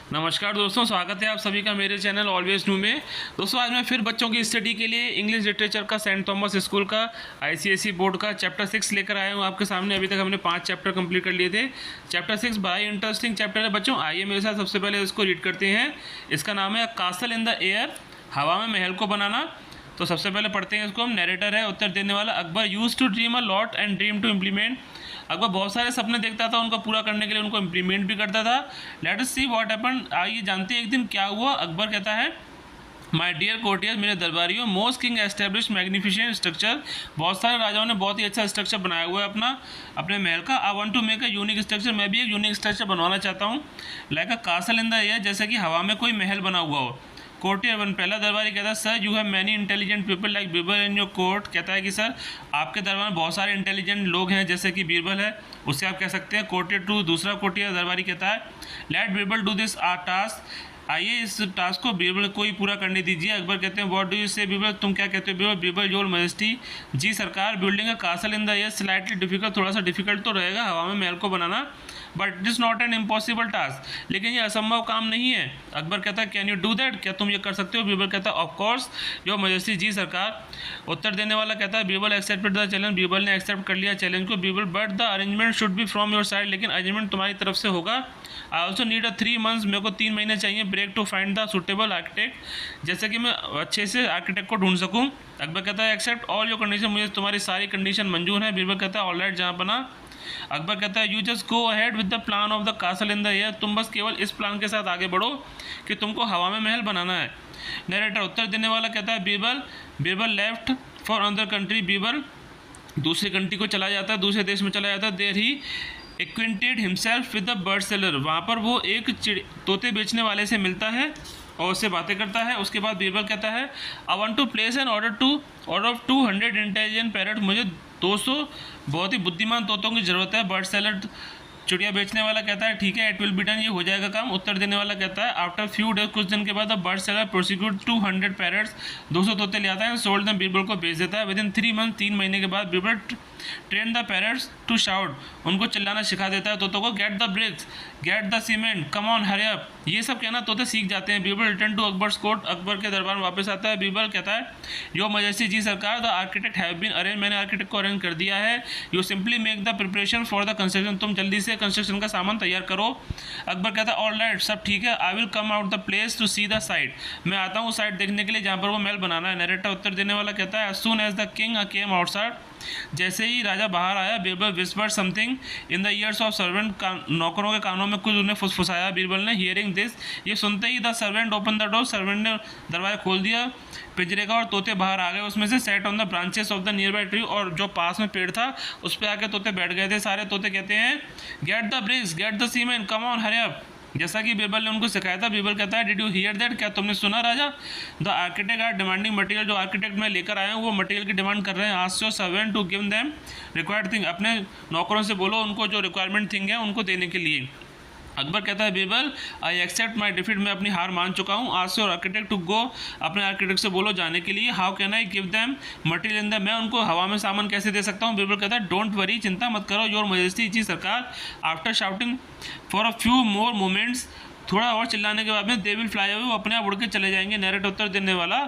नमस्कार दोस्तों, स्वागत है आप सभी का मेरे चैनल ऑलवेज न्यू में। दोस्तों आज मैं फिर बच्चों की स्टडी के लिए इंग्लिश लिटरेचर का सेंट थॉमस स्कूल का आईसीएसई बोर्ड का चैप्टर 6 लेकर आया हूँ आपके सामने। अभी तक हमने 5 चैप्टर कंप्लीट कर लिए थे। चैप्टर 6 बड़ा ही इंटरेस्टिंग चैप्टर है बच्चों। आइए मेरे साथ सबसे पहले इसको रीड करते हैं। इसका नाम है कासल इन द एयर, हवा में महल को बनाना। तो सबसे पहले पढ़ते हैं इसको हम। नरेटर है, उत्तर देने वाला Akbar used to dream a lot and dream to implement. Akbar बहुत सारे सपने देखता था, उनको पूरा करने के लिए उनको इम्प्लीमेंट भी करता था। Let us see what happened. आइए जानते हैं एक दिन क्या हुआ। अकबर कहता है माय डियर कोर्टियर्स, मेरे दरबारियों, most king establish magnificent structure. बहुत सारे राजाओं ने बहुत ही अच्छा स्ट्रक्चर बनाया हुआ है अपने महल का। I want to make a unique structure, मैं भी एक यूनिक स्ट्रक्चर बनवाना चाहता हूँ। Like a castle in the air, जैसे कि हवा में कोई महल बना हुआ हो। कोर्टियर वन, पहला दरबारी कहता है sir you have many intelligent people like Birbal in your court. कहता है कि सर आपके दरबार में बहुत सारे इंटेलिजेंट लोग हैं जैसे कि बीरबल है, उससे आप कह सकते हैं। कोर्टियर टू, दूसरा कोर्टियर दरबारी कहता है let Birbal do this task, आइए इस टास्क को बीरबल को ही पूरा करने दीजिए। अकबर कहते हैं व्हाट डू यू से बीरबल, तुम क्या कहते हो बीरबल। बीरबल योर मैजेस्टी, जी सरकार, building a castle in the air slightly difficult, थोड़ा सा डिफिकल्ट तो रहेगा हवा में महल को बनाना, but it is not an impossible task, लेकिन ये असंभव काम नहीं है। अकबर कहता है कैन यू डू दैट, क्या तुम ये कर सकते हो। बीरबल कहता है ऑफ कोर्स योर मैजेस्टी, जी सरकार। उत्तर देने वाला कहता है Birbal accepted the challenge, Birbal ने एक्सेप्ट कर लिया चैलेंज को। Birbal but the arrangement should be from your side, लेकिन अरेंजमेंट तुम्हारी तरफ से होगा। I also need a 3 months, मेरे को 3 महीने चाहिए break to find the suitable architect, जैसे कि मैं अच्छे से आर्किटेक्ट को ढूंढ सकूँ। अकबर कहता है एक्सेप्ट ऑल योर कंडीशन, मुझे तुम्हारी सारी कंडीशन मंजूर है। बीरबल कहता है ऑल राइट जहाँ बना। अकबर कहता है you just go ahead with the plan of the castle in the air, तुम बस केवल इस प्लान के साथ आगे बढ़ो कि तुमको हवा में महल बनाना है। नरेटर, उत्तर देने वाला कहता है Birbal left for another country, Birbal दूसरी कंट्री को चला जाता है, दूसरे देश में चला जाता है। There he acquainted himself with the bird seller, वहाँ पर वो एक तोते बेचने वाले से मिलता है और उससे बातें करता है। उसके बाद बीरबल कहता है I want to place an order of 200 intelligent parrot, मुझे 200 बहुत ही बुद्धिमान तोतों की ज़रूरत है। बर्ड सेलर चिड़िया बेचने वाला कहता है ठीक है इट विल बी डन, ये हो जाएगा काम। उत्तर देने वाला कहता है आफ्टर फ्यू डेज, कुछ दिन के बाद the bird seller prosecute 200 parrots, 200 तोते ले आता है, सोल्ड देम, बीरबल को बेच देता है। विद इन 3 months, 3 महीने के बाद Birbal train the parrots to shout, उनको चिल्लाना सिखा देता है तोतों को। Get the bricks, get the cement, come on hurry up, ये सब कहना तोते सीख जाते हैं। Birbal return to Akbar's court, Akbar के दरबार में वापस आता है। बीरबल कहता है योर मैजेस्टी, जी सरकार, the architect have been arrange, मैंने आर्किटेक्ट को अरेंज कर दिया है। You simply make the preparation for the construction, तुम जल्दी से कंस्ट्रक्शन का सामान तैयार करो। अकबर कहता है ऑल राइट, सब ठीक है। I will come out the place to see the site, मैं आता हूँ साइट देखने के लिए जहाँ पर वो महल बनाना है। नरेटर, उत्तर देने वाला कहता है as soon as the king came outside, जैसे ही राजा बाहर आया Birbal whispered something in the ears of servant, नौकरों के कानों में कुछ उन्हें फुसफुसाया बीरबल ने। हियरिंग दिस, ये सुनते ही the servant open the door, servant ने दरवाजा खोल दिया पिंजरे का और तोते बाहर आ गए उसमें से। Set on the branches of the near by tree, और जो पास में पेड़ था उस पर आके तोते बैठ गए थे। सारे तोते कहते हैं get the bricks, get the cement, come on hurry up, जैसा कि बीरबल ने उनको सिखाया था। बीरबल कहता है डिड यू हियर दैट, क्या तुमने सुना राजा। The architect are demanding material, जो आर्किटेक्ट मैं लेकर आया हूँ वो मटेरियल की डिमांड कर रहे हैं। Ask your servant to give them required thing, अपने नौकरों से बोलो उनको जो रिक्वायरमेंट थिंग है उनको देने के लिए। अकबर कहता है Birbal I accept my defeat, मैं अपनी हार मान चुका हूँ। Ask your architect to go, अपने आर्किटेक्ट से बोलो जाने के लिए। How can I give them material in the, मैं उनको हवा में सामान कैसे दे सकता हूँ। बीरबल कहता है डोंट वरी, चिंता मत करो। योर मैजेस्टी, जी सरकार। After shouting for a few more moments, थोड़ा और चिल्लाने के बाद में दे विल फ्लाई अवे, वो अपने आप उड़ के चले जाएंगे। नरेट, उत्तर देने वाला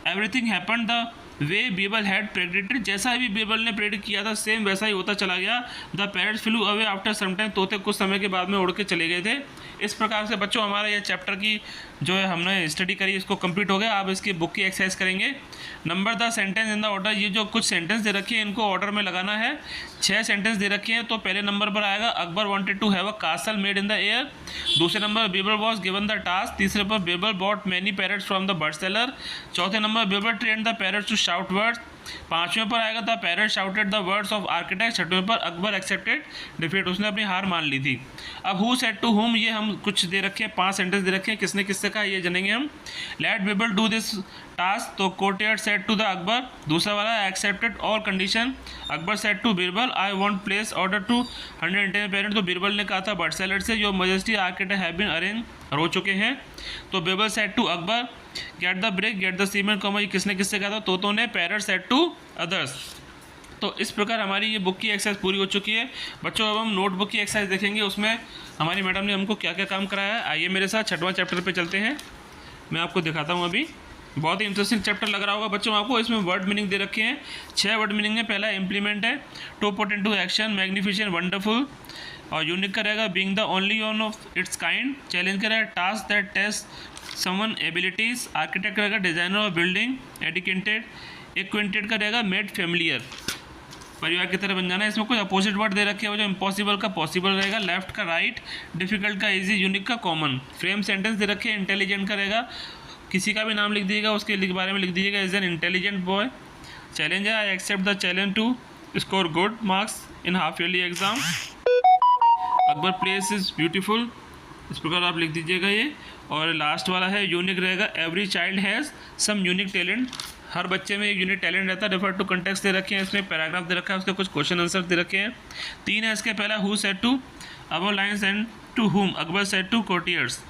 everything happened the way Birbal had predicted, जैसा भी बीरबल ने प्रेडिक्ट किया था सेम वैसा ही होता चला गया। The parrots flew away after some time, तोते कुछ समय के बाद में उड़ के चले गए थे। इस प्रकार से बच्चों हमारा यह चैप्टर की जो है हमने स्टडी करी इसको कंप्लीट हो गया। आप इसकी बुक की एक्सरसाइज करेंगे। Number the sentence in the order, ये जो कुछ सेंटेंस दे रखे हैं इनको ऑर्डर में लगाना है। 6 सेंटेंस दे रखे हैं, तो पहले नंबर पर आएगा Akbar wanted to have a castle made in the air. दूसरे नंबर Birbal was given the task. तीसरे पर Birbal bought many parrots from the bird seller. चौथे नंबर Birbal train the parrots to shout words. पाँचवें पर आएगा the parrot shouted the words of architect. छठवें पर अकबर एक्सेप्टेड डिफीट, उसने अपनी हार मान ली थी। अब हु सेड टू हुम, ये हम कुछ दे रखे हैं, 5 सेंटेंस दे रखे हैं, किसने किससे कहा ये जानेंगे हम। Let Birbal do this task, तो courtier said to the Akbar. दूसरा वाला accepted all condition. Akbar said to Birbal I want place order to 110 parent, तो बीरबल ने कहा था बर्ड सेलर से जो majesty architect have been arrange हो चुके हैं। तो Birbal said to Akbar get the brick, get the cement, किसने किससे कहा था, तोतों ने। पैरट सेड टू अदर्स, तो इस प्रकार हमारी ये बुक की एक्सरसाइज पूरी हो चुकी है बच्चों। अब हम नोटबुक की एक्सरसाइज देखेंगे, उसमें हमारी मैडम ने हमको क्या क्या काम कराया है। आइए मेरे साथ 6वां चैप्टर पे चलते हैं, मैं आपको दिखाता हूँ। अभी बहुत ही इंटरेस्टिंग चैप्टर लग रहा होगा बच्चों आपको। इसमें वर्ड मीनिंग दे रखे हैं, 6 वर्ड मीनिंग है। पहला इम्प्लीमेंट है, to put into action, magnificent, wonderful. और यूनिक का रहेगा being the only one of its kind. Challenge का रहेगा task that test someone abilities. Architect रहेगा designer of building. Educated, acquainted का रहेगा मेड फेमिलियर, परिवार की तरह बन जाना है। इसमें कुछ अपोजिट वर्ड दे रखे हैं, जो इम्पॉसिबल का पॉसिबल रहेगा, लेफ्ट का राइट, डिफिकल्ट का इजी, यूनिक का कॉमन। फ्रेम सेंटेंस दे रखे हैं, इंटेलिजेंट का रहेगा किसी का भी नाम लिख दीजिएगा, उसके बारे में लिख दीजिएगा, is an intelligent boy. Challenge है, I accept the challenge to score good marks in half yearly exam. Akbar place is beautiful, इस प्रकार आप लिख दीजिएगा ये। और लास्ट वाला है यूनिक रहेगा, every child has some unique talent. हर बच्चे में एक यूनिक टैलेंट रहता है। रेफर टू कंटेक्स्ट दे रखे हैं, इसमें पैराग्राफ दे रखा है, उसके कुछ क्वेश्चन आंसर दे रखे हैं। 3 है इसके। पहला, who said to above lines and to whom Akbar said to courtiers.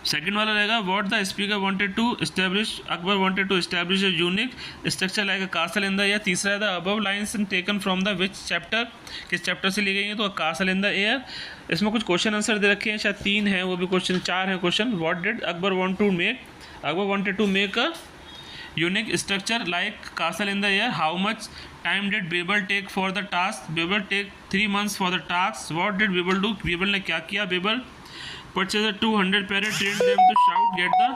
Second वाला रहेगा, what the speaker wanted to establish, Akbar wanted to establish a unique structure like a castle in the air. तीसरा है, the above lines taken from the which chapter, किस chapter से ली गई है, तो कासल इन द एयर। इसमें कुछ क्वेश्चन आंसर दे रखे हैं, शायद 3 है, वो भी क्वेश्चन 4 हैं question. What did Akbar want to make, Akbar wanted to make a unique structure like castle in the air. How much time did Birbal take for the task, Birbal take 3 months for the task. What did Birbal do, Birbal ने क्या किया। Birbal purchased 200 parrot, trained them to shout, get the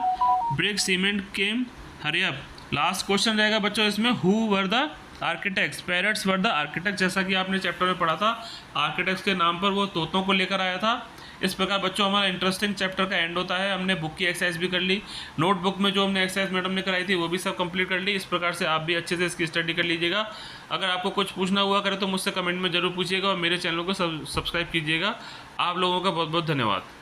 brick, cement came, hurry up। Last question रहेगा बच्चों इसमें, who were the architects, parrots were the architect. जैसा कि आपने chapter में पढ़ा था, आर्किटेक्ट्स के नाम पर वो तोतों को लेकर आया था। इस प्रकार बच्चों हमारा इंटरेस्टिंग चैप्टर का एंड होता है। हमने बुक की एक्सरसाइज भी कर ली, नोटबुक में जो हमने एक्सरसाइज मैडम ने कराई थी वो भी सब कंप्लीट कर ली। इस प्रकार से आप भी अच्छे से इसकी स्टडी कर लीजिएगा। अगर आपको कुछ पूछना हुआ करे तो मुझसे कमेंट में ज़रूर पूछिएगा और मेरे चैनल को सब्सक्राइब कीजिएगा। आप लोगों का बहुत बहुत धन्यवाद।